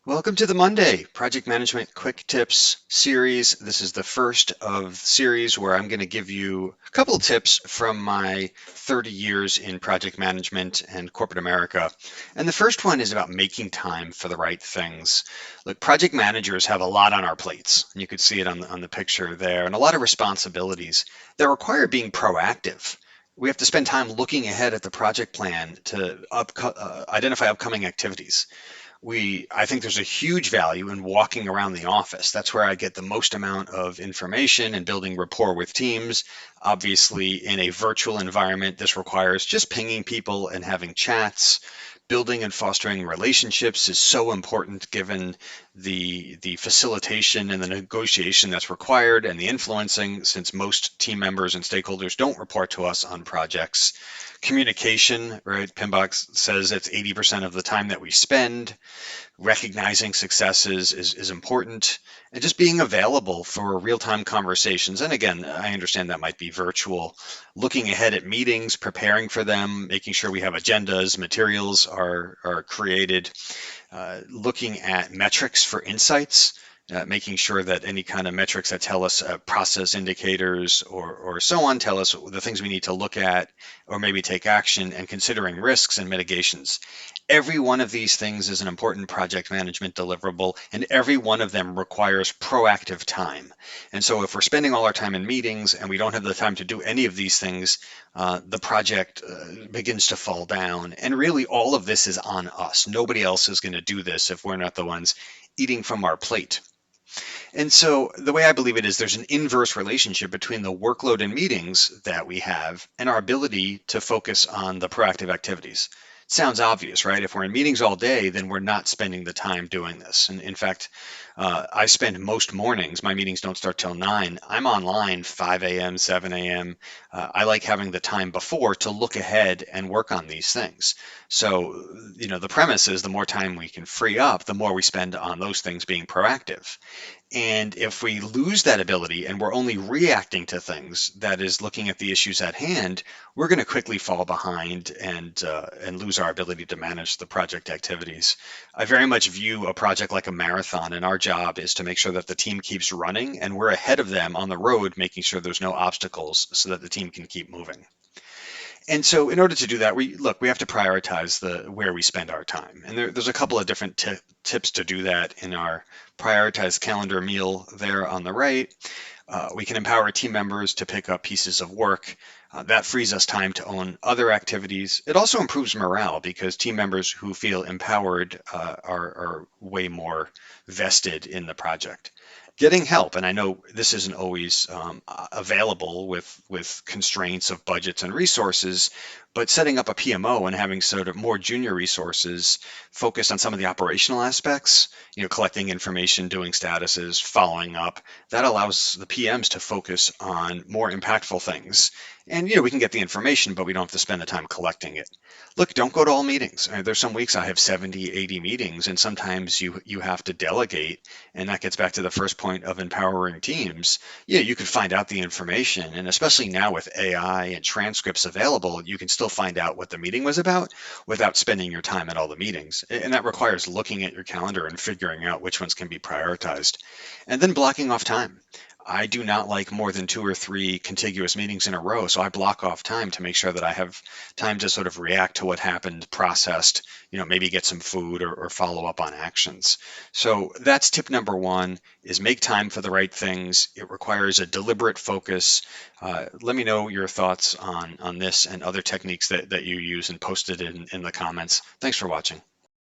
Welcome to the Monday Project Management Quick Tips series. This is the first of the series where I'm going to give you a couple of tips from my 30 years in project management and corporate America. And the first one is about making time for the right things. Look, project managers have a lot on our plates, and you could see it on the picture there, and a lot of responsibilities that require being proactive. We have to spend time looking ahead at the project plan to identify upcoming activities. I think there's a huge value in walking around the office. That's where I get the most amount of information and building rapport with teams. Obviously, in a virtual environment, this requires just pinging people and having chats. Building and fostering relationships is so important given the facilitation and the negotiation that's required and the influencing, since most team members and stakeholders don't report to us on projects. Communication, right? Pinbox says it's 80% of the time that we spend. Recognizing successes is important, and just being available for real-time conversations. And again, I understand that might be virtual. Looking ahead at meetings, preparing for them, making sure we have agendas, materials are created, looking at metrics for insights. Making sure that any kind of metrics that tell us process indicators or so on tell us the things we need to look at or maybe take action, and considering risks and mitigations. Every one of these things is an important project management deliverable, and every one of them requires proactive time. And so if we're spending all our time in meetings and we don't have the time to do any of these things, the project begins to fall down. And really, all of this is on us. Nobody else is going to do this if we're not the ones eating from our plate. And so the way I believe it is there's an inverse relationship between the workload and meetings that we have and our ability to focus on the proactive activities. Sounds obvious, right? If we're in meetings all day, then we're not spending the time doing this. And in fact, I spend most mornings, my meetings don't start till 9. I'm online 5 a.m., 7 a.m. I like having the time before to look ahead and work on these things. So, the premise is the more time we can free up, the more we spend on those things being proactive. And if we lose that ability and we're only reacting to things, that is looking at the issues at hand, we're going to quickly fall behind and lose our ability to manage the project activities. I very much view a project like a marathon, and our job is to make sure that the team keeps running and we're ahead of them on the road, making sure there's no obstacles so that the team can keep moving. And so in order to do that, we have to prioritize the where we spend our time. And there's a couple of different tips to do that in our prioritize calendar meal there on the right. We can empower team members to pick up pieces of work. That frees us time to own other activities. It also improves morale because team members who feel empowered are way more vested in the project. Getting help, and I know this isn't always available with constraints of budgets and resources, but setting up a PMO and having sort of more junior resources focused on some of the operational aspects, collecting information, doing statuses, following up, that allows the PMs to focus on more impactful things. And we can get the information, but we don't have to spend the time collecting it. Look, don't go to all meetings. There's some weeks I have 70, 80 meetings, and sometimes you have to delegate, and that gets back to the first point of empowering teams. You could find out the information, and especially now with AI and transcripts available, you can still find out what the meeting was about without spending your time at all the meetings. And that requires looking at your calendar and figuring out which ones can be prioritized. And then blocking off time. I do not like more than 2 or 3 contiguous meetings in a row, so I block off time to make sure that I have time to sort of react to what happened, processed, maybe get some food or follow up on actions. So that's tip number one, is make time for the right things. It requires a deliberate focus. Let me know your thoughts on this and other techniques that you use, and post it in the comments. Thanks for watching.